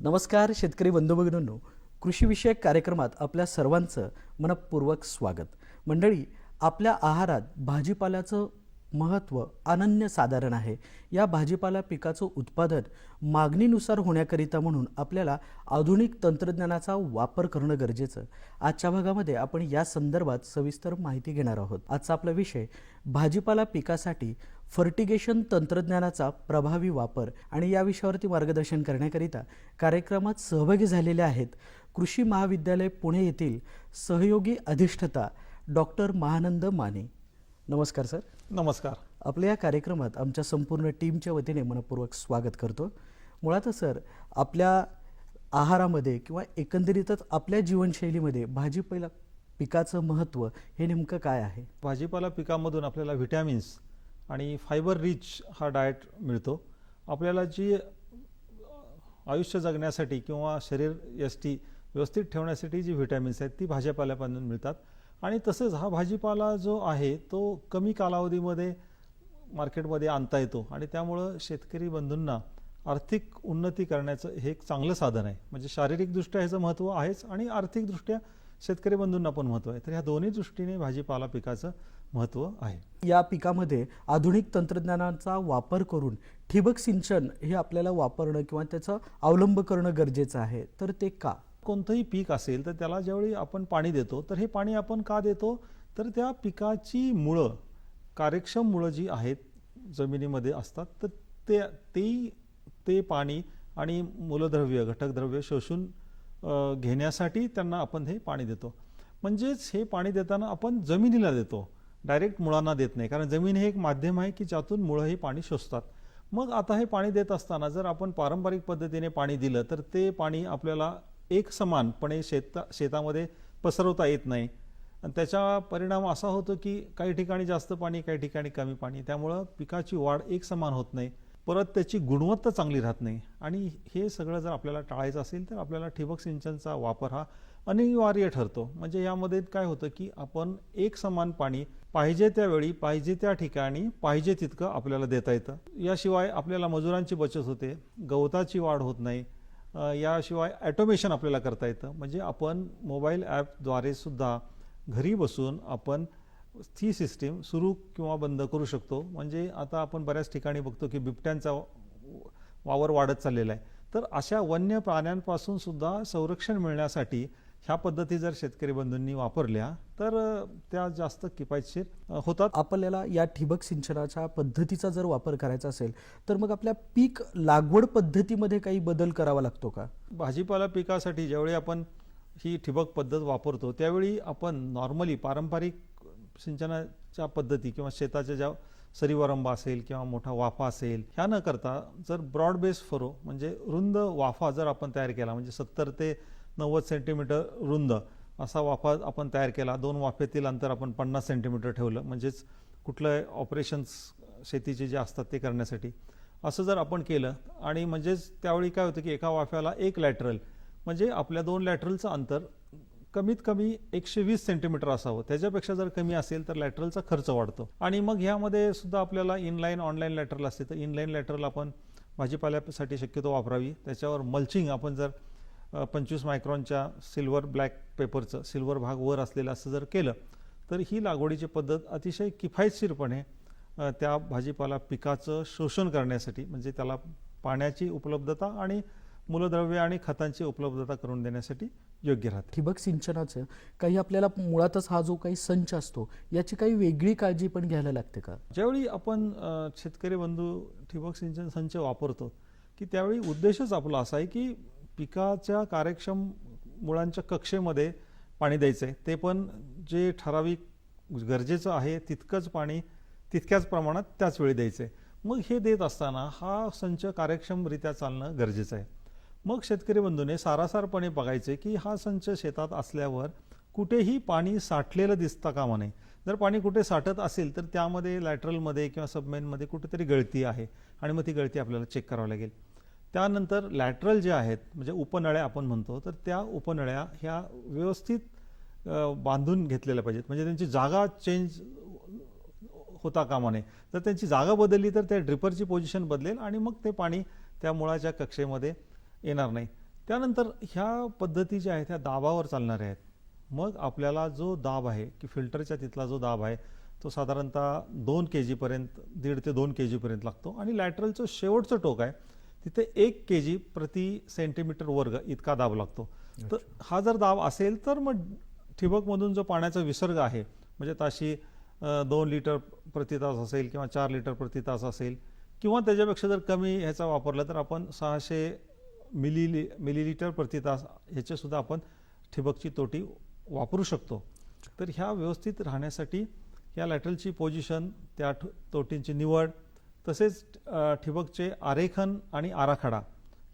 नमस्कार शेतकरी बंधू भगिनींनो, कृषीविषयक कार्यक्रमात आपल्या सर्वांचं मनपूर्वक स्वागत. मंडळी, आपल्या आहारात भाजीपाल्याचं महत्त्व अनन्यसाधारण आहे. या भाजीपाला पिकाचं उत्पादन मागणीनुसार होण्याकरिता म्हणून आपल्याला आधुनिक तंत्रज्ञानाचा वापर करणं गरजेचं. आजच्या भागामध्ये आपण या संदर्भात सविस्तर माहिती घेणार आहोत. आजचा आपला विषय भाजीपाला पिकासाठी फर्टिगेशन तंत्रज्ञानाचा प्रभावी वापर, आणि या विषयावरती मार्गदर्शन करण्याकरिता कार्यक्रमात सहभागी झालेले आहेत कृषी महाविद्यालय पुणे येथील सहयोगी अधिष्ठाता डॉक्टर महानंद माने. नमस्कार सर. नमस्कार. आपल्या या कार्यक्रमात आमच्या संपूर्ण टीमच्या वतीने मनपूर्वक स्वागत करतो. मुळातच सर, आपल्या आहारामध्ये किंवा एकंदरीतच आपल्या जीवनशैलीमध्ये भाजीपाला पिकाचं महत्त्व हे नेमकं काय आहे? भाजीपाला पिकामधून आपल्याला व्हिटॅमिन्स आणि फायबर रिच हा डाएट मिळतो. आपल्याला जी आयुष्य जगण्यासाठी किंवा शरीर यष्टी व्यवस्थित ठेवण्यासाठी जी व्हिटॅमिन्स आहेत ती भाजीपाल्यापासून मिळतात. आणि तसेच हा भाजीपाला जो आहे तो कमी कालावधीमध्ये मार्केटमध्ये आणता येतो, आणि त्यामुळं शेतकरी बंधूंना आर्थिक उन्नती करण्याचं हे एक चांगलं साधन आहे. म्हणजे शारीरिकदृष्ट्या ह्याचं महत्त्व आहेच आणि आर्थिकदृष्ट्या शेतकरी बंधूंना पण महत्त्व आहे. तर ह्या दोन्ही दृष्टीने भाजीपाला पिकाचं महत्त्व आहे. या पिकामध्ये आधुनिक तंत्रज्ञानाचा वापर करून ठिबक सिंचन हे आपल्याला वापरणं किंवा त्याचा अवलंब करणं गरजेचं आहे. तर ते का? कोणतंही पीक असेल तर त्याला ज्यावेळी आपण पाणी देतो तर हे पाणी आपण का देतो, तर त्या पिकाची मुळं, कार्यक्षम मुळं जी आहेत जमिनीमध्ये असतात, तर ते पाणी आणि मूलद्रव्य, घटकद्रव्य शोषून घेण्यासाठी त्यांना आपण हे पाणी देतो. म्हणजेच हे पाणी देताना आपण जमिनीला देतो, डायरेक्ट मुळांना देत नाही. कारण जमीन हे एक माध्यम आहे की ज्यातून मुळं हे पाणी शोषतात. मग आता हे पाणी देत असताना जर आपण पारंपरिक पद्धतीने पाणी दिलं तर ते पाणी आपल्याला एक समानपणे शेतामध्ये पसरवता येत नाही, आणि त्याचा परिणाम असा होतो की काही ठिकाणी जास्त पाणी, काही ठिकाणी कमी पाणी, त्यामुळं पिकाची वाढ एक समान होत नाही, परत त्याची गुणवत्ता चांगली राहत नाही. आणि हे सगळं जर आपल्याला टाळायचं असेल तर आपल्याला ठिबक सिंचनचा वापर हा अनिवार्य ठरतो. म्हणजे यामध्ये काय होतं की आपण एक समान पाणी पाहिजे त्यावेळी, पाहिजे त्या ठिकाणी, पाहिजे तितकं आपल्याला देता येतं. याशिवाय आपल्याला मजुरांची बचत होते, गवताची वाढ होत नाही. याशिवाय ॲटोमेशन आपल्याला करता येतं. म्हणजे आपण मोबाईल ॲपद्वारे सुद्धा घरी बसून आपण ती सिस्टीम सुरू किंवा बंद करू शकतो. म्हणजे आता आपण बऱ्याच ठिकाणी बघतो की बिबट्यांचा वावर वाढत चाललेला आहे. तर अशा वन्य प्राण्यांपासून सुद्धा संरक्षण मिळण्यासाठी ह्या पद्धती जर शेतकरी बंधूंनी वापरल्या तर त्या जास्त किफायतशीर होतात. आपल्याला या ठिबक सिंचनाच्या पद्धतीचा जर वापर करायचा असेल तर मग आपल्या पीक लागवड पद्धतीमध्ये काही बदल करावा लागतो का? भाजीपाला पिकासाठी ज्यावेळी आपण ही ठिबक पद्धत वापरतो त्यावेळी आपण नॉर्मली पारंपरिक सिंचनाच्या पद्धती किंवा शेताच्या ज्या सरीवरंबा असेल किंवा मोठा वाफा असेल ह्या न करता जर ब्रॉड बेस फरो म्हणजे रुंद वाफा जर आपण तयार केला, म्हणजे 70 ते 90 सेंटीमीटर रुंद असा वाफा आपण तयार केला, दोन वाफेतील अंतर आपण 50 सेंटीमीटर ठेवलं, म्हणजेच कुठलं ऑपरेशन्स शेतीचे जे असतात ते करण्यासाठी असं जर आपण केलं, आणि म्हणजेच त्यावेळी काय होतं की एका वाफ्याला एक लॅटरल, म्हणजे आपल्या दोन लॅटरलचं अंतर कमीत कमी 120 सेंटीमीटर असावं. त्याच्यापेक्षा जर कमी असेल तर लॅटरलचा खर्च वाढतो. आणि मग ह्यामध्ये सुद्धा आपल्याला इनलाईन ऑनलाईन लॅटरल असते, तर इनलाईन लॅटरल आपण भाजीपाल्यासाठी शक्यतो वापरावी. त्याच्यावर मल्चिंग आपण जर 25 मायक्रॉनच्या सिल्वर ब्लॅक पेपरचं सिल्वर भाग वर असलेलं असं जर केलं तर ही लागवडीची पद्धत अतिशय किफायतशीरपणे त्या भाजीपाला पिकाचं शोषण करण्यासाठी, म्हणजे त्याला पाण्याची उपलब्धता आणि मूलद्रव्य आणि खतांची उपलब्धता करून देण्यासाठी योग्य राहते. ठिबक सिंचनाचं काही आपल्याला मुळातच हा जो काही संच असतो याची काही वेगळी काळजी पण घ्यायला लागते का? ज्यावेळी आपण शेतकरी बंधू ठिबक सिंचन संच वापरतो की त्यावेळी उद्देशच आपला असा आहे की पिकाच्या कार्यक्षम मुळांच्या कक्षेमध्ये पाणी द्यायचं आहे, ते पण जे ठराविक गरजेचं आहे तितकंच पाणी तितक्याच प्रमाणात त्याच वेळी द्यायचं आहे. मग हे देत असताना हा संच कार्यक्षमरित्या चालणं गरजेचं आहे. मग शेतकरी बंधूने सारासारपणे बघायचे की हा संच शेतात असल्यावर कुठेही पाणी साठलेलं दिसता कामा नये. जर पाणी कुठे साठत असेल तर त्यामध्ये लॅटरलमध्ये किंवा सबमेनमध्ये कुठेतरी गळती आहे आणि मग ती गळती आपल्याला चेक करावी लागेल. त्यानंतर लॅटरल जे आहेत म्हणजे उपनळ्या आपण म्हणतो, तर त्या उपनळ्या ह्या व्यवस्थित बांधून घेतलेल्या पाहिजेत, म्हणजे त्यांची जागा चेंज होता कामा नये. जर त्यांची जागा बदलली तर त्या ड्रिपरची पोझिशन बदलेल आणि मग ते पाणी त्या मुळाच्या कक्षेमध्ये येणार नाही. त्यानंतर ह्या पद्धती ज्या आहेत ह्या दाबावर चालणाऱ्या आहेत. मग आपल्याला जो दाब आहे की फिल्टरच्या तिथला जो दाब आहे तो साधारणतः 2 kg पर्यंत, 1.5 ते 2 kg पर्यंत लागतो आणि लॅटरलचं शेवटचं टोक आहे तिथे 1 kg प्रति सेंटीमीटर वर्ग इतका दाब लागतो. तर हा जर दाब असेल तर मग ठिबकमधून जो पाण्याचा विसर्ग आहे म्हणजे ताशी 2 लिटर प्रति तास असेल किंवा 4 लिटर प्रति तास असेल किंवा त्याच्यापेक्षा जर कमी ह्याचा वापरला तर आपण 600 मिलीलिटर प्रति तास ह्याचे सुद्धा आपण ठिबकची तोटी वापरू शकतो. तर ह्या व्यवस्थित राहण्यासाठी या लॅटरलची पोझिशन, त्या तोटींची निवड, तसेच ठिबकचे आरेखन आणि आराखडा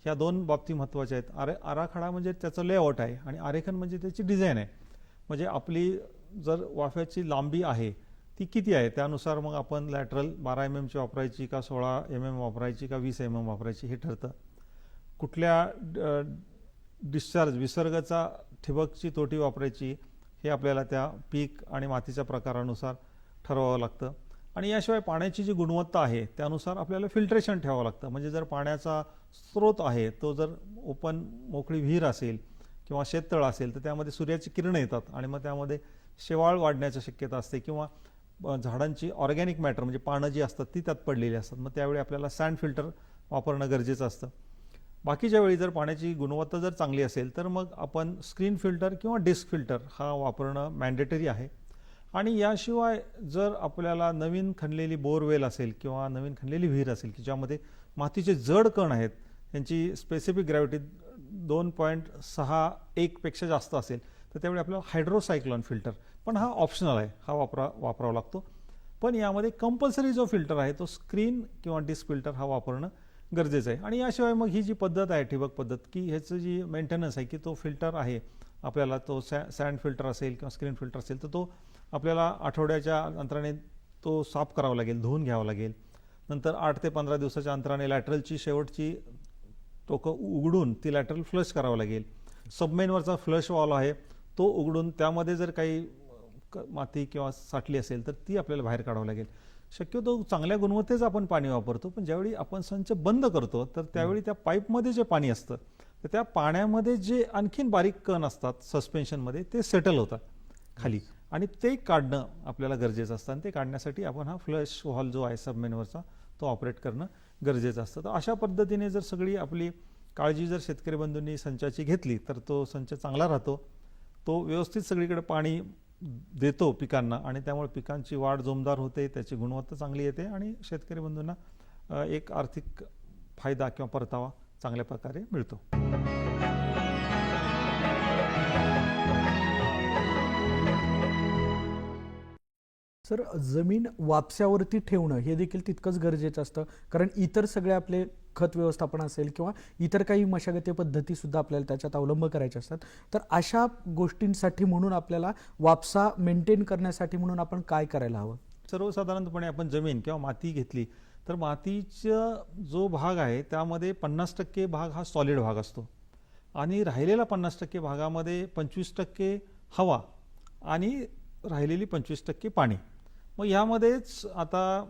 ह्या 2 बाबती महत्त्वाच्या आहेत. आराखडा म्हणजे त्याचं लेआउट आहे आणि आरेखन म्हणजे त्याची डिझाईन आहे. म्हणजे आपली जर वाफ्याची लांबी आहे ती किती आहे त्यानुसार मग आपण लॅटरल 12 mm ची वापरायची का 16 mm वापरायची का 20 mm वापरायची हे ठरतं. कुठल्या डिस्चार्ज विसर्गाचा ठिबकची तोटी वापरायची हे आपल्याला त्या पीक आणि मातीच्या प्रकारानुसार ठरवावं लागतं. आणि याशिवाय पाण्याची जी गुणवत्ता आहे त्यानुसार आपल्याला फिल्ट्रेशन ठेवावं लागतं. म्हणजे जर पाण्याचा स्रोत आहे तो जर ओपन मोकळी विहीर असेल किंवा शेततळ असेल तर त्यामध्ये सूर्याची किरणं येतात आणि मग त्यामध्ये शेवाळ वाढण्याची शक्यता असते किंवा झाडांची ऑर्गॅनिक मॅटर म्हणजे पानं जी असतात ती त्यात पडलेली असतात. मग त्यावेळी आपल्याला सँड फिल्टर वापरणं गरजेचं असतं. बाकीच्या वेळी जर पाण्याची गुणवत्ता जर चांगली असेल तर मग आपण स्क्रीन फिल्टर किंवा डिस्क फिल्टर हा वापरणं मॅन्डेटरी आहे. आणि याशिवाय जर आपल्याला नवीन खणलेली बोरवेल असेल किंवा नवीन खणलेली विहीर असेल की ज्यामध्ये मातीचे जड कण आहेत त्यांची स्पेसिफिक ग्रॅव्हिटी 2.61 पेक्षा जास्त असेल तर त्यावेळी आपल्याला हायड्रोसायक्लॉन फिल्टर, पण हा ऑप्शनल आहे, हा वापरावा लागतो. पण यामध्ये कंपल्सरी जो फिल्टर आहे तो स्क्रीन किंवा डिस्क फिल्टर हा वापरणं गरजेचं आहे. आणि याशिवाय मग ही जी पद्धत आहे ठिबक पद्धत की ह्याचं जी मेंटेनन्स आहे की तो फिल्टर आहे आपल्याला तो सँड फिल्टर असेल किंवा स्क्रीन फिल्टर असेल तर तो आपल्याला आठवड्याच्या अंतराने तो साफ करावा लागेल, धुवून घ्यावा लागेल. नंतर 8 ते 15 दिवसाच्या अंतराने लॅटरलची शेवटची टोकं उघडून ती लॅटरल फ्लश करावं लागेल. सबमेनवरचा फ्लश वॉल्व आहे तो उघडून त्यामध्ये जर काही माती किंवा साठली असेल तर ती आपल्याला बाहेर काढावं लागेल. शक्यतो चांगल्या गुणवत्तेचं आपण पाणी वापरतो, पण ज्यावेळी आपण संच बंद करतो तर त्यावेळी त्या पाईपमध्ये जे पाणी असतं तर त्या पाण्यामध्ये जे आणखीन बारीक कण असतात सस्पेन्शनमध्ये ते सेटल होतात खाली आणि ते काढणं आपल्याला गरजेचं असतं. आणि ते काढण्यासाठी आपण हा फ्लश व्हॉल्व जो आहे सबमेनवरचा तो ऑपरेट करणं गरजेचं असतं. तर अशा पद्धतीने जर सगळी आपली काळजी जर शेतकरी बंधूंनी संचाची घेतली तर तो संच चांगला राहतो, तो व्यवस्थित सगळीकडे पाणी देतो पिकांना आणि त्यामुळे पिकांची वाढ जोमदार होते, त्याची गुणवत्ता चांगली येते आणि शेतकरी बंधूंना एक आर्थिक फायदा किंवा परतावा चांगल्या प्रकारे मिळतो. सर, जमीन वापसावरती ठेवणं हे देखील तितकंच गरजेचं असतं, कारण इतर सगळे आपले खत व्यवस्थापन असेल किंवा इतर काही मशागती पद्धतीसुद्धा आपल्याला त्याच्यात अवलंब करायचे असतात. तर अशा गोष्टींसाठी म्हणून आपल्याला वापसा मेंटेन करण्यासाठी म्हणून आपण काय करायला हवं? सर्वसाधारणपणे आपण जमीन किंवा माती घेतली तर मातीचा जो भाग आहे त्यामध्ये 50% भाग हा सॉलिड भाग असतो आणि राहिलेला 50% भागामध्ये 25% हवा आणि राहिलेली 25% पाणी. मग यामध्येच आता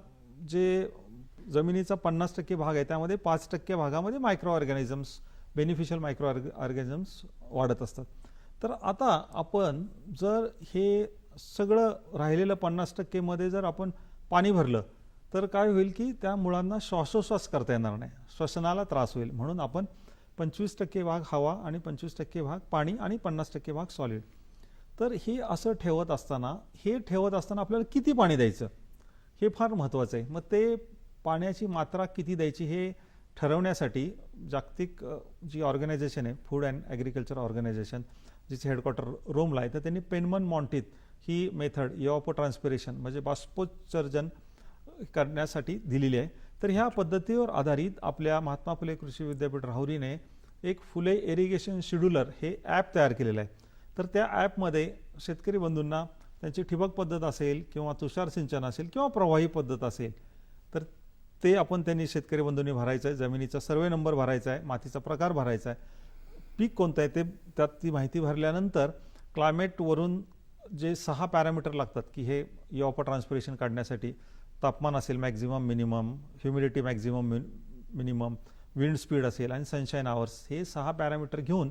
जे जमिनीचा 50% भाग आहे त्यामध्ये 5% भागामध्ये micro organisms, beneficial micro organisms वाढत असतात. तर आता आपण जर हे सगळं राहिलेलं 50% मध्ये जर आपण पाणी भरलं तर काय होईल की त्या मुळांना श्वासोश्वास करता येणार नाही, श्वसनाला त्रास होईल. म्हणून आपण 25% भाग हवा आणि 25% भाग पाणी आणि 50% भाग सॉलिड. तर हे असं ठेवत असताना आपल्याला किती पाणी द्यायचं हे फार महत्त्वाचं आहे. मग ते पाण्याची मात्रा किती द्यायची हे ठरवण्यासाठी जागतिक जी ऑर्गनायझेशन आहे फूड अँड ॲग्रिकल्चर ऑर्गनायझेशन जिचे हेडक्वार्टर रोमला आहे तर त्यांनी पेनमन मॉन्टिथ ही मेथड इव्हापोट्रान्स्पिरेशन म्हणजे बाष्पोत्सर्जन करण्यासाठी दिलेली आहे. तर तर ह्या पद्धतीवर आधारित आपल्या महात्मा फुले कृषी विद्यापीठ राहुरीने एक फुले इरिगेशन शेड्यूलर हे ॲप तयार केलेलं आहे. तर त्या ॲपमध्ये शेतकरी बंधूंना त्यांची ठिबक पद्धत असेल किंवा तुषार सिंचन असेल किंवा प्रवाही पद्धत असेल तर ते आपण त्यांनी शेतकरी बंधूंनी भरायचं आहे. जमिनीचा सर्वे नंबर भरायचा आहे, मातीचा प्रकार भरायचा आहे, पीक कोणतं आहे ते त्यात ती माहिती भरल्यानंतर क्लायमेटवरून जे 6 पॅरामीटर लागतात की हे इव्हॅपो ट्रान्सपिरेशन काढण्यासाठी तापमान असेल maximum minimum, humidity maximum minimum, wind speed असेल आणि सनशाईन आवर्स, हे 6 पॅरामीटर घेऊन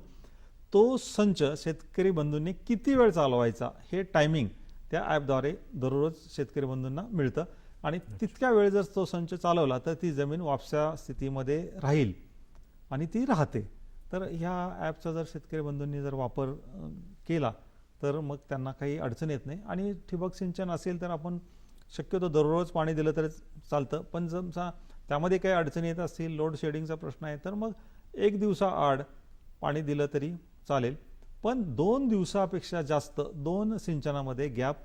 तो संच शेतकरी बंधूंनी किती वेळ चालवायचा हे टायमिंग त्या ॲपद्वारे दररोज शेतकरी बंधूंना मिळतं आणि तितक्या वेळ जर तो संच चालवला तर ती जमीन वापसा स्थितीमध्ये राहील आणि ती राहते. तर ह्या ॲपचा जर शेतकरी बंधूंनी जर वापर केला तर मग त्यांना काही अडचण येत नाही. आणि ठिबक सिंचन असेल तर आपण शक्यतो दररोज पाणी दिलं तर चालतं, पण जर त्यामध्ये काही अडचणी येत असतील, लोड शेडिंगचा प्रश्न आहे तर मग 1 दिवसाआड पाणी दिलं तरी चालेल. पण 2 दिवसापेक्षा जास्त 2 सिंचनामध्ये गॅप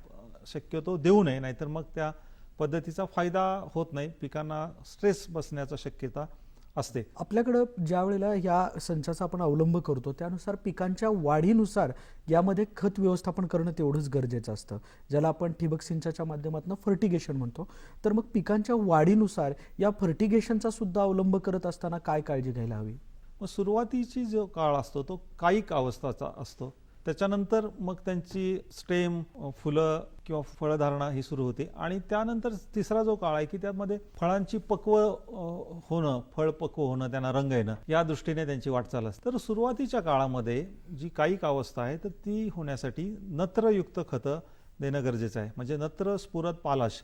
शक्यतो देऊ नये, नाहीतर मग त्या पद्धतीचा फायदा होत नाही, पिकांना स्ट्रेस बसण्याची शक्यता असते. आपल्याकडं ज्या वेळेला या संचाचा आपण अवलंब करतो त्यानुसार पिकांच्या वाढीनुसार यामध्ये खत व्यवस्थापन करणं तेवढंच गरजेचं असतं, ज्याला आपण ठिबक सिंचनाच्या माध्यमातून फर्टिगेशन म्हणतो. तर मग पिकांच्या वाढीनुसार या फर्टिगेशनचा सुद्धा अवलंब करत असताना काय काळजी घ्यायला हवी? मग सुरुवातीची जो काळ असतो तो कायिक अवस्थाचा असतो, त्याच्यानंतर मग त्यांची स्टेम, फुलं किंवा फळधारणा ही सुरू होते आणि त्यानंतर तिसरा जो काळ आहे की त्यामध्ये फळांची पक्व होणं, फळ पक्व होणं, त्यांना रंग येणं, या दृष्टीने त्यांची वाटचाल असते. तर सुरुवातीच्या काळामध्ये जी कायिक अवस्था आहे तर ती होण्यासाठी नत्रयुक्त खतं देणं गरजेचं आहे. म्हणजे नत्र, स्फुरद, पालाश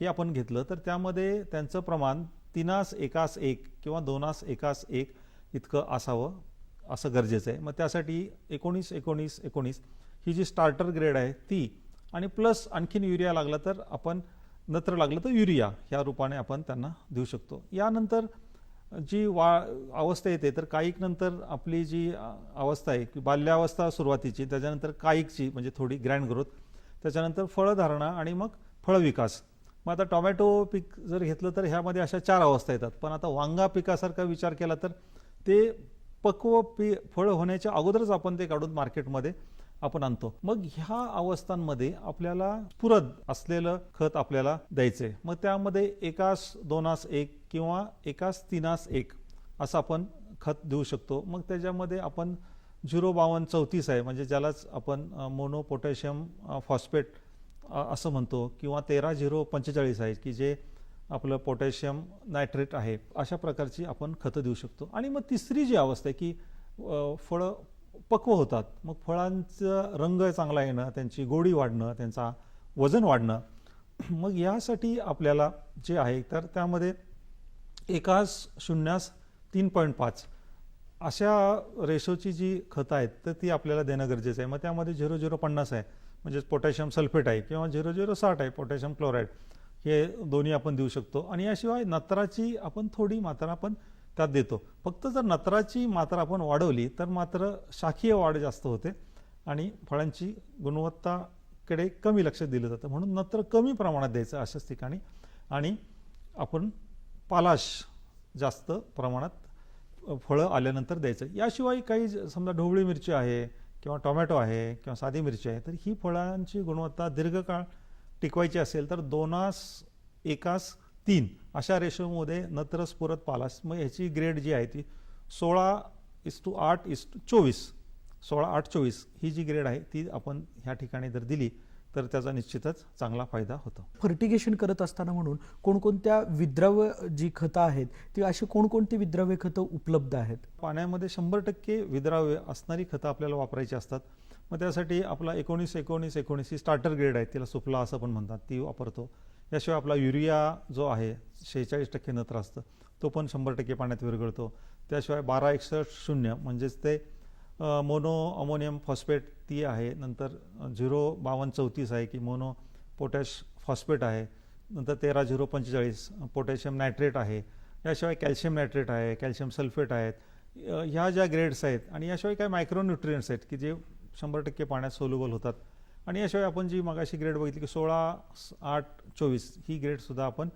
हे आपण घेतलं तर त्यामध्ये त्यांचं प्रमाण 3:1:1 किंवा 2:1:1 इतकं असावं असं गरजेचं आहे. मग त्यासाठी 19-19-19 ही जी स्टार्टर ग्रेड आहे ती आणि प्लस आणखीन युरिया लागला तर आपण, नत्र लागलं तर युरिया, ह्या रूपाने आपण त्यांना देऊ शकतो. यानंतर जी अवस्था येते तर कायिक नंतर आपली जी अवस्था आहे की बाल्यावस्था सुरुवातीची, त्याच्यानंतर कायिकची म्हणजे थोडी ग्रँड ग्रोथ, त्याच्यानंतर फळधारणा आणि मग फळविकास. मग आता टोमॅटो पीक जर घेतलं तर ह्यामध्ये अशा 4 अवस्था येतात. पण आता वांगा पिकासारखा विचार केला तर ते पक्व फळ होण्याच्या अगोदरच आपण ते काढून मार्केटमध्ये आपण आणतो. मग ह्या अवस्थांमध्ये आपल्याला स्फुरद असलेलं खत आपल्याला द्यायचंय. मग त्यामध्ये 1:2:1 किंवा 1:3:1 असं आपण खत देऊ शकतो. मग त्याच्यामध्ये आपण 0:52:34 आहे म्हणजे ज्यालाच आपण मोनो पोटॅशियम फॉस्फेट असं म्हणतो, किंवा 13:0:45 आहे की जे आपलं पोटॅशियम नायट्रेट आहे, अशा प्रकारची आपण खतं देऊ शकतो. आणि मग तिसरी जी अवस्था आहे की फळं पक्व होतात, मग फळांचा रंग चांगला येणं, त्यांची गोडी वाढणं, त्यांचा वजन वाढणं, मग यासाठी आपल्याला जे आहे तर त्यामध्ये 1:0:3.5 अशा रेशोची जी खतं आहेत तर ती आपल्याला देणं गरजेचं आहे. मग त्यामध्ये 0:0:50 आहे म्हणजे पोटॅशियम सल्फेट आहे, किंवा 0:0:60 आहे पोटॅशियम क्लोराईड, हे दोन्ही आपण देऊ शकतो. आणि याशिवाय नत्राची आपण थोडी मात्रा आपण त्यात देतो. फक्त जर नत्राची मात्रा आपण वाढवली तर मात्र शाखीय वाढ जास्त होते आणि फळांची गुणवत्ताकडे कमी लक्ष दिलं जातं. म्हणून नत्र कमी प्रमाणात द्यायचं अशाच ठिकाणी, आणि आपण पालाश जास्त प्रमाणात फळं आल्यानंतर द्यायचं. याशिवाय काही समजा ढोबळी मिरची आहे किंवा टोमॅटो आहे किंवा साधी मिरची आहे, तर ही फळांची गुणवत्ता दीर्घकाळ टिकवायची असेल तर 2:1:3 अशा रेशोमध्ये नत्र, स्फुरद, पालाश, मग ह्याची ग्रेड जी आहे ती 16:8:24 16:8:24 ही जी ग्रेड आहे ती आपण ह्या ठिकाणी जर दिली तर त्याचा निश्चितच चांगला फायदा होतो. फर्टिगेशन करत असताना म्हणून कोणकोणत्या विद्राव्य जी खतं आहेत ती अशी कोणकोणती विद्राव्य खतं उपलब्ध आहेत? पाण्यामध्ये 100% विद्राव्य असणारी खतं आपल्याला वापरायची असतात. मग त्यासाठी आपला 19-19-19 ही स्टार्टर ग्रेड आहे, तिला सुफला असं पण म्हणतात, ती वापरतो. याशिवाय आपला युरिया जो आहे 46% नत्र असतं, तो पण 100% पाण्यात विरघळतो. त्याशिवाय 12:61:0 म्हणजेच ते मोनो अमोनियम फॉस्फेट ती आहे. नंतर 0:52:34 आहे की मोनो पोटॅश फॉस्फेट आहे. नंतर 13:0:45 पोटॅशियम नायट्रेट आहे. याशिवाय कॅल्शियम नायट्रेट आहे, कॅल्शियम सल्फेट आहेत. ह्या ज्या ग्रेड्स आहेत, आणि याशिवाय काही मायक्रोन्युट्रियंट्स आहेत की जे 100% पाण्यात सोल्युबल होतात. आणि याशिवाय आपण जी मगाशी ग्रेड बघितली की 16:8:24 ही ग्रेडसुद्धा आपण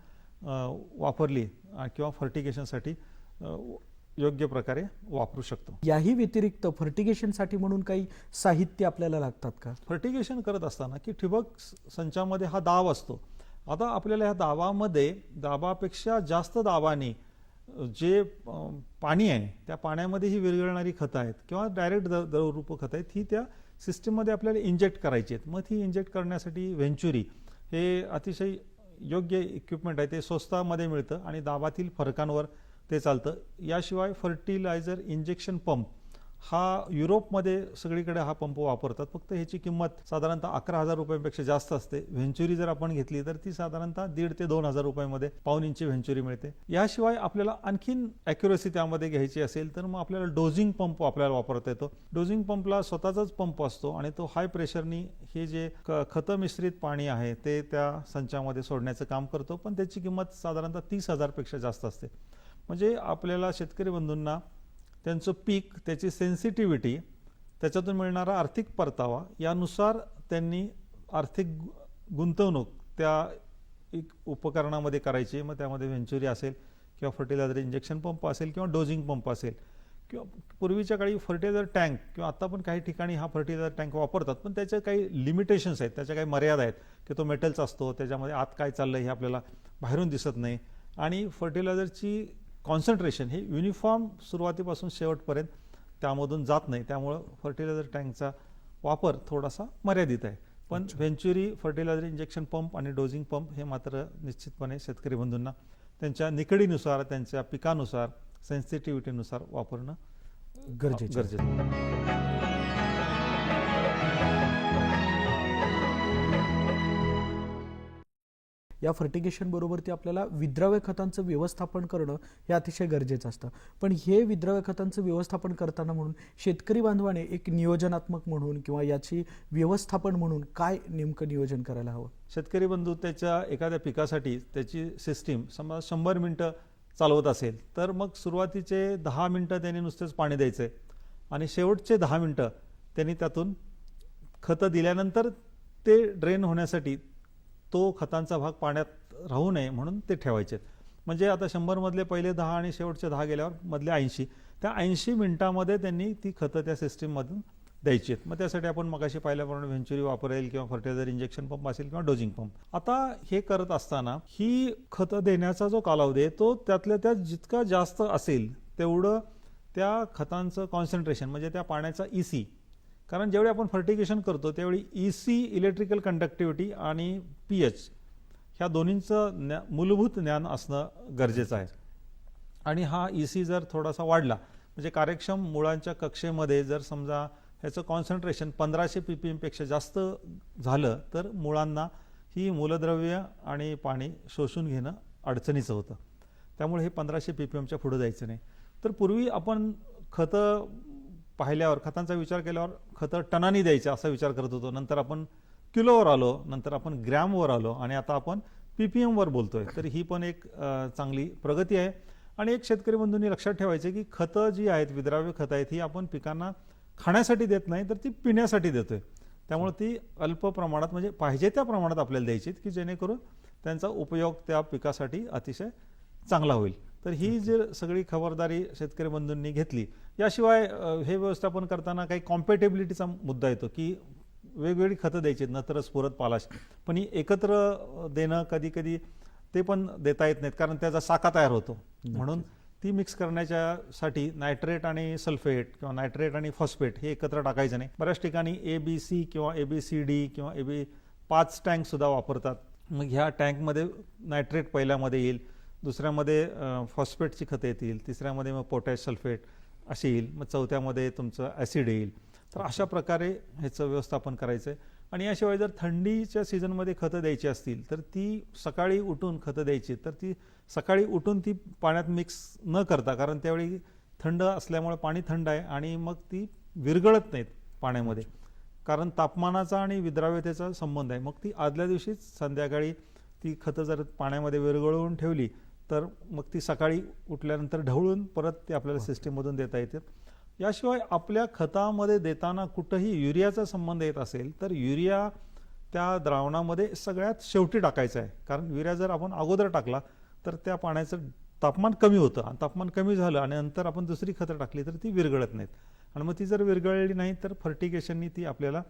वापरली किंवा फर्टिगेशनसाठी योग्य प्रकारे वापरू शकतो. याही व्यतिरिक्त फर्टिगेशनसाठी म्हणून काही साहित्य आपल्याला लागतात का? फर्टिगेशन करत असताना की ठिबक संचामध्ये हा दाब असतो. आता आपल्याला ह्या दाबामध्ये दाबापेक्षा जास्त दाबाने जे पाणी आहे त्या पाण्यामध्ये ही विरघळणारी खतं आहेत किंवा डायरेक्ट द्रवरूप खतं आहेत, ही त्या सिस्टीममध्ये आपल्याला इंजेक्ट करायची आहेत. मग ती इंजेक्ट करण्यासाठी व्हेंचुरी हे अतिशय योग्य इक्विपमेंट आहे. ते स्वस्तामध्ये मिळतं आणि दाबातील फरकांवर ते चालतं. याशिवाय फर्टिलायझर इंजेक्शन पंप हा युरोपमध्ये सगळीकडे हा पंप वापरतात. फक्त ह्याची किंमत साधारणतः 11,000 रुपयांपेक्षा जास्त असते. व्हेंचुरी जर आपण घेतली तर ती साधारणतः 1,500 ते 2,000 रुपयामध्ये पाऊण इंची व्हेंचुरी मिळते. याशिवाय आपल्याला आणखीन ॲक्युरसी त्यामध्ये घ्यायची असेल तर मग आपल्याला डोजिंग पंप आपल्याला वापरता येतो. डोजिंग पंपला स्वतःचाच पंप असतो आणि तो हाय प्रेशरनी हे जे खतं मिश्रित पाणी आहे ते त्या संचामध्ये सोडण्याचं काम करतो. पण त्याची किंमत साधारणतः 30,000 पेक्षा जास्त असते. म्हणजे आपल्याला शेतकरी बंधूंना त्यांचं पीक, त्याची सेन्सिटिव्हिटी, त्याच्यातून मिळणारा आर्थिक परतावा यानुसार त्यांनी आर्थिक गुंतवणूक त्या एक उपकरणामध्ये करायची. मग त्यामध्ये व्हेंचुरी असेल किंवा फर्टिलायझर इंजेक्शन पंप असेल किंवा डोजिंग पंप असेल किंवा पूर्वीच्या काळी फर्टिलायझर टँक किंवा आता पण काही ठिकाणी हा फर्टिलायझर टँक वापरतात. पण त्याच्या काही लिमिटेशन्स आहेत, त्याच्या काही मर्यादा आहेत की तो मेटलचा असतो, त्याच्यामध्ये आत काय चाललं हे आपल्याला बाहेरून दिसत नाही आणि फर्टिलायझरची कॉन्सन्ट्रेशन हे युनिफॉर्म सुरुवातीपासून शेवटपर्यंत त्यामधून जात नाही. त्यामुळं फर्टिलायझर टँकचा वापर थोडासा मर्यादित आहे. पण व्हेंचुरी, फर्टिलायझर इंजेक्शन पंप आणि डोजिंग पंप हे मात्र निश्चितपणे शेतकरी बंधूंना त्यांच्या निकडीनुसार, त्यांच्या पिकानुसार, सेन्सिटिव्हिटीनुसार वापरणं गरजेचं आहे. या फर्टिगेशन बरोबर ते आपल्याला विद्राव्य खतांचं व्यवस्थापन करणं हे अतिशय गरजेचं असतं. पण हे विद्राव्य खतांचं व्यवस्थापन करताना म्हणून शेतकरी बांधवाने एक नियोजनात्मक म्हणून किंवा याची व्यवस्थापन म्हणून काय नेमकं नियोजन करायला हवं? शेतकरी बंधू त्याच्या एखाद्या पिकासाठी त्याची सिस्टीम समजा 100 मिनटं चालवत असेल तर मग सुरुवातीचे 10 मिनटं त्यांनी नुसतेच पाणी द्यायचं आहे आणि शेवटचे 10 मिनटं त्यांनी त्यातून खतं दिल्यानंतर ते ड्रेन होण्यासाठी तो खतांचा भाग पाण्यात राहू नये म्हणून ते ठेवायचे. म्हणजे आता 100 मधले पहिले 10 आणि शेवटचे 10 गेल्यावर मधले 80, त्या 80 मिनिटामध्ये त्यांनी ती खतं त्या सिस्टीममधून द्यायची आहेत. मग त्यासाठी आपण मगाशी पाहिल्याप्रमाणे व्हेंचुरी वापरेल किंवा फर्टिलायझर इंजेक्शन पंप असेल किंवा डोजिंग पंप. आता हे करत असताना ही खतं देण्याचा जो कालावधी आहे तो त्यातल्या त्यात जितका जास्त असेल तेवढं त्या खतांचं कॉन्सन्ट्रेशन म्हणजे त्या पाण्याचा EC, कारण ज्यावेळी आपण फर्टिगेशन करतो त्यावेळी EC इलेक्ट्रिकल कंडक्टिव्हिटी आणि pH ह्या दोन्हींचं मूलभूत ज्ञान असणं गरजेचं आहे. आणि हा EC जर थोडासा वाढला म्हणजे कार्यक्षम मुळांच्या कक्षेमध्ये जर समजा ह्याचं कॉन्सन्ट्रेशन 1500 ppm पेक्षा जास्त झालं तर मुळांना ही मूलद्रव्य आणि पाणी शोषून घेणं अडचणीचं होतं. त्यामुळे हे 1500 ppmच्या पुढे जायचं नाही. तर पूर्वी आपण खतं पाहिल्यावर, खतांचा विचार केल्यावर खतं टनानी द्यायचं असा विचार करत होतो. नंतर आपण किलोवर आलो, नंतर आपण ग्रॅमवर आलो आणि आता आपण PPMवर बोलतोय. तर ही पण एक चांगली प्रगती आहे. आणि एक शेतकरी बंधूंनी लक्षात ठेवायचं की खतं जी आहेत, विद्राव्य खतं आहेत, ही आपण पिकांना खाण्यासाठी देत नाही तर ती पिण्यासाठी देतोय. त्यामुळे ती अल्प प्रमाणात म्हणजे पाहिजे त्या प्रमाणात आपल्याला द्यायची की जेणेकरून त्यांचा उपयोग त्या पिकासाठी अतिशय चांगला होईल. तर ही जी सगळी खबरदारी शेतकरी बंधूंनी घेतली. याशिवाय हे व्यवस्थापन करताना काही कॉम्पॅटेबिलिटीचा मुद्दा येतो की वेगवेगळी खतं द्यायची, नत्रस, स्फुरद, पालाश, पण ही एकत्र देणं कधी कधी ते पण देता येत नाहीत कारण त्याचा साका तयार होतो. म्हणून ती मिक्स करण्याच्यासाठी नायट्रेट आणि सल्फेट किंवा नायट्रेट आणि फॉस्फेट हे एकत्र टाकायचं नाही. बऱ्याच ठिकाणी ABC किंवा ABCD किंवा AB5 टँक सुद्धा वापरतात. मग ह्या टँकमध्ये नायट्रेट पहिल्यामध्ये येईल, दुसऱ्यामध्ये फॉस्फेटची खतं येतील, तिसऱ्यामध्ये मग पोटॅश सल्फेट अशी येईल, मग चौथ्यामध्ये तुमचं ॲसिड येईल. तर अशा प्रकारे ह्याचं व्यवस्थापन करायचं आहे. आणि याशिवाय जर थंडीच्या सीझनमध्ये खतं द्यायची असतील तर ती सकाळी उठून खतं द्यायची, तर ती सकाळी उठून ती पाण्यात मिक्स न करता, कारण त्यावेळी थंड असल्यामुळे पाणी थंड आहे आणि मग ती विरघळत नाहीत पाण्यामध्ये, कारण तापमानाचा आणि विद्राव्यतेचा संबंध आहे. मग ती आदल्या दिवशीच संध्याकाळी ती खतं जर पाण्यामध्ये विरघळवून ठेवली तर मग ती सकाळी उठल्यानंतर ढवळून परत ती आपल्याला सिस्टीममधून देता येते. याशिवाय आपल्या खतामध्ये देताना कुठंही युरियाचा संबंध येत असेल तर युरिया त्या द्रावणामध्ये सगळ्यात शेवटी टाकायचा आहे, कारण युरिया जर आपण अगोदर टाकला तर त्या पाण्याचं तापमान कमी होतं आणि तापमान कमी झालं आणि नंतर आपण दुसरी खतं टाकली तर ती विरघळत नाहीत आणि मग ती जर विरघळली नाही तर फर्टिगेशननी ती आपल्याला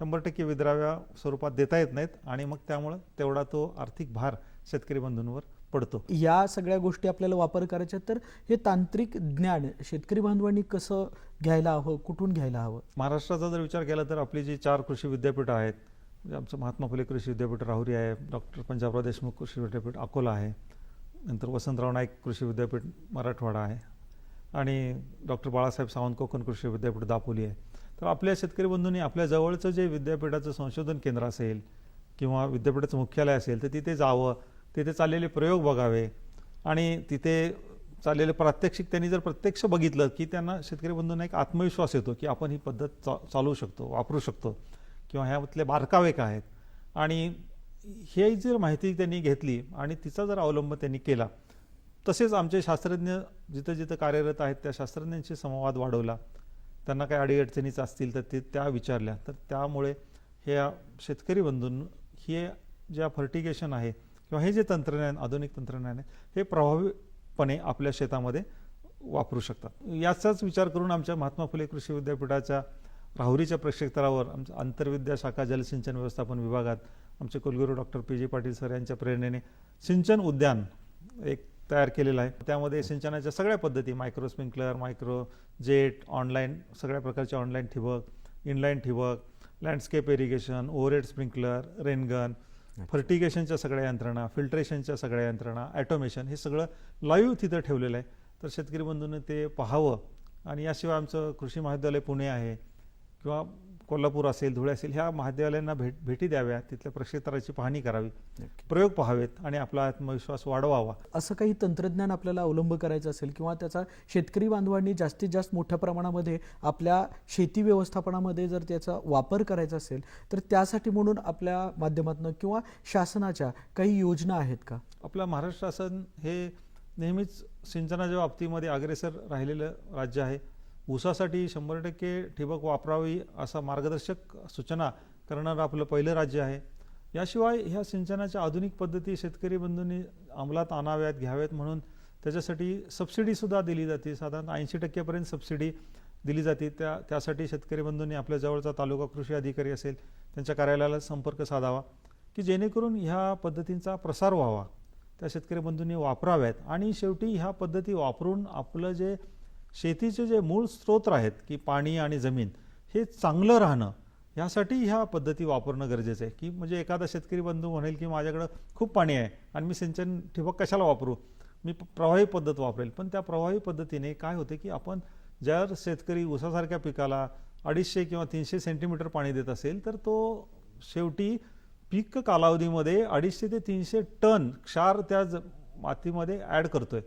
100% विद्राव्या स्वरूपात देता येत नाहीत आणि मग त्यामुळं तेवढा तो आर्थिक भार शेतकरी बंधूंवर पडतो. या सगळ्या गोष्टी आपल्याला वापर करायच्या, तर हे तांत्रिक ज्ञान शेतकरी बांधवांनी कसं घ्यायला हवं, कुठून घ्यायला हवं? महाराष्ट्राचा जर विचार केला तर आपली जी 4 कृषी विद्यापीठं आहेत, म्हणजे आमचं महात्मा फुले कृषी विद्यापीठ राहुरी आहे, डॉक्टर पंजाबराव देशमुख कृषी विद्यापीठ अकोला आहे, नंतर वसंतराव नाईक कृषी विद्यापीठ मराठवाडा आहे आणि डॉक्टर बाळासाहेब सावंत कोकण कृषी विद्यापीठ दापोली आहे. तर आपल्या शेतकरी बंधूंनी आपल्या जवळचं जे विद्यापीठाचं संशोधन केंद्र असेल किंवा विद्यापीठाचं मुख्यालय असेल तर तिथे जावं, तिथे चाललेले प्रयोग बघावे आणि तिथे चाललेले प्रात्यक्षिक त्यांनी जर प्रत्यक्ष बघितलं की त्यांना शेतकरी बंधूंना एक आत्मविश्वास येतो की आपण ही पद्धत चालवू शकतो, वापरू शकतो किंवा ह्यातले बारकावे काय आहेत आणि हे जर माहिती त्यांनी घेतली आणि तिचा जर अवलंब त्यांनी केला, तसेच आमचे शास्त्रज्ञ जिथं जिथं कार्यरत आहेत त्या शास्त्रज्ञांशी संवाद वाढवला, त्यांना काही अडीअडचणीच असतील तर ते त्या विचारल्या, तर त्यामुळे हे शेतकरी बंधूंनी हे ज्या फर्टिगेशन आहे किंवा हे जे तंत्रज्ञान, आधुनिक तंत्रज्ञान आहे, हे प्रभावीपणे आपल्या शेतामध्ये वापरू शकतात. याचाच विचार करून आमच्या महात्मा फुले कृषी विद्यापीठाच्या राहुरीच्या प्रक्षेत्रावर आमच्या आंतरविद्या शाखा जलसिंचन व्यवस्थापन विभागात आमचे कुलगुरू डॉक्टर पी.जी. पाटील सर यांच्या प्रेरणेने सिंचन उद्यान एक तयार केलेलं आहे. त्यामध्ये सिंचनाच्या सगळ्या पद्धती, micro sprinkler, micro jet, online सगळ्या प्रकारचे ऑनलाईन ठिबक, इनलाईन ठिबक, landscape irrigation, overhead sprinkler, rain gun, फर्टिगेशनच्या सगळ्या यंत्रणा, फिल्ट्रेशनच्या सगळ्या यंत्रणा, ॲटोमेशन, हे सगळं लाईव्ह तिथं ठेवलेलं आहे. तर शेतकरी बंधूंनी ते पाहावं आणि याशिवाय आमचं कृषी महाविद्यालय पुणे आहे किंवा कोल्हापूर असेल, धुळे असेल, ह्या महाविद्यालयांना भेटी द्याव्या, तिथल्या प्रक्षेत्राची पाहणी करावी, प्रयोग पाहावेत आणि आपला आत्मविश्वास वाढवावा. असं काही तंत्रज्ञान आपल्याला अवलंब करायचं असेल किंवा त्याचा शेतकरी बांधवांनी जास्तीत जास्त मोठ्या प्रमाणामध्ये आपल्या शेती व्यवस्थापनामध्ये जर त्याचा वापर करायचा असेल तर त्यासाठी म्हणून आपल्या माध्यमातून किंवा शासनाच्या काही योजना आहेत का? आपलं महाराष्ट्र शासन हे नेहमीच सिंचनाच्या बाबतीमध्ये अग्रेसर राहिलेलं राज्य आहे. ऊसासाठी 100% ठिबक वापरावी असा मार्गदर्शक सूचना करणारं आपलं पहिलं राज्य आहे. याशिवाय ह्या सिंचनाच्या आधुनिक पद्धती शेतकरी बंधूंनी अंमलात आणाव्यात, घ्याव्यात म्हणून त्याच्यासाठी सबसिडीसुद्धा दिली जाते. साधारण 80% सबसिडी दिली जाते. त्यासाठी शेतकरी बंधूंनी आपल्या जवळचा तालुका कृषी अधिकारी असेल त्यांच्या कार्यालयाला संपर्क साधावा की जेणेकरून ह्या पद्धतींचा प्रसार व्हावा, त्या शेतकरी बंधूंनी वापराव्यात आणि शेवटी ह्या पद्धती वापरून आपलं जे शेतीचे जे मूळ स्रोत आहेत की पाणी आणि जमीन हे चांगलं राहणं, यासाठी ह्या पद्धती वापरणं गरजेचं आहे. की म्हणजे एखादा शेतकरी बंधू म्हणेल की माझ्याकडं खूप पाणी आहे आणि मी सिंचन ठिबक कशाला वापरू, मी प्रवाही पद्धत वापरेल. पण त्या प्रवाही पद्धतीने काय होते की आपण जर शेतकरी ऊसासारख्या पिकाला 250 किंवा 300 सेंटीमीटर पाणी देत असेल तर तो शेवटी पीक कालावधीमध्ये 250 ते 300 टन क्षार त्या मातीमध्ये ॲड करतोय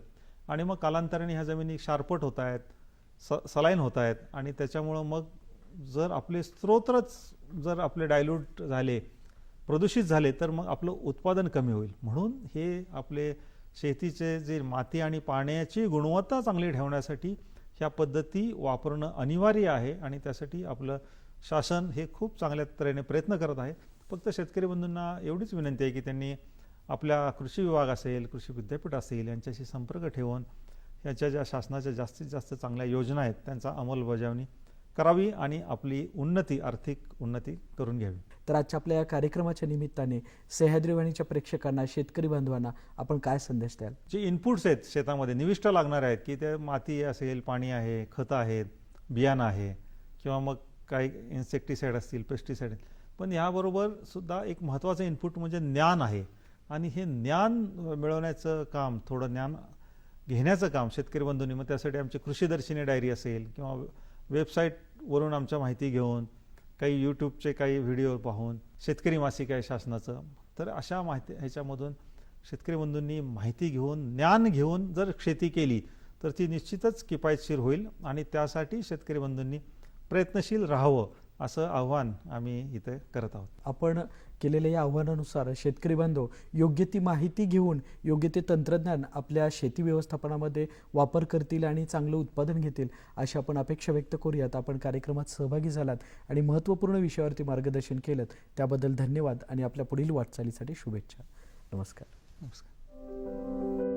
आणि मग कालांतराने ह्या जमिनी क्षारपट होत आहेत, सलाईन होत आहेत आणि त्याच्यामुळं मग जर आपले स्त्रोत्रच जर आपले डायल्यूट झाले, प्रदूषित झाले तर मग आपलं उत्पादन कमी होईल. म्हणून हे आपले शेतीचे जे माती आणि पाण्याची गुणवत्ता चांगली ठेवण्यासाठी ह्या पद्धती वापरणं अनिवार्य आहे आणि त्यासाठी आपलं शासन हे खूप चांगल्या तऱ्हेने प्रयत्न करत आहे. फक्त शेतकरी बंधूंना एवढीच विनंती आहे की त्यांनी आपल्या कृषी विभाग असेल, कृषी विद्यापीठ असेल यांच्याशी संपर्क ठेवून ह्याच्या ज्या शासनाच्या जास्तीत जास्त चांगल्या योजना आहेत त्यांचा अंमलबजावणी करावी आणि आपली उन्नती, आर्थिक उन्नती करून घ्यावी. तर आजच्या आपल्या या कार्यक्रमाच्या निमित्ताने सह्याद्री वाणीच्या प्रेक्षकांना, शेतकरी बांधवांना आपण काय संदेश द्याल? जे इनपुट्स आहेत शेतामध्ये निविष्ट लागणार आहेत की ते माती असेल, पाणी आहे, खतं आहेत, बियाणं आहे किंवा मग काही इन्सेक्टिसाईड असतील, पेस्टिसाईड, पण याबरोबर सुद्धा एक महत्त्वाचं इनपुट म्हणजे ज्ञान आहे आणि हे ज्ञान मिळवण्याचं काम, थोडं ज्ञान घेण्याचं काम शेतकरी बंधूंनी, मग त्यासाठी आमची कृषीदर्शिनी डायरी असेल किंवा वेबसाईटवरून आमच्या माहिती घेऊन, काही यूट्यूबचे काही व्हिडिओ पाहून, शेतकरी मासिक आहे शासनाचं, तर अशा माहिती ह्याच्यामधून शेतकरी बंधूंनी माहिती घेऊन, ज्ञान घेऊन जर शेती केली तर ती निश्चितच किफायतशीर होईल आणि त्यासाठी शेतकरी बंधूंनी प्रयत्नशील राहावं असं आव्हान आम्ही इथे करत आहोत. आपण केलेल्या या आव्हानानुसार शेतकरी बांधव योग्य ती माहिती घेऊन योग्य ते तंत्रज्ञान आपल्या शेती व्यवस्थापनामध्ये वापर करतील आणि चांगलं उत्पादन घेतील अशी आपण अपेक्षा व्यक्त करूयात. आपण कार्यक्रमात सहभागी झालात आणि महत्त्वपूर्ण विषयावरती मार्गदर्शन केलं त्याबद्दल धन्यवाद आणि आपल्या पुढील वाटचालीसाठी शुभेच्छा. नमस्कार. नमस्कार.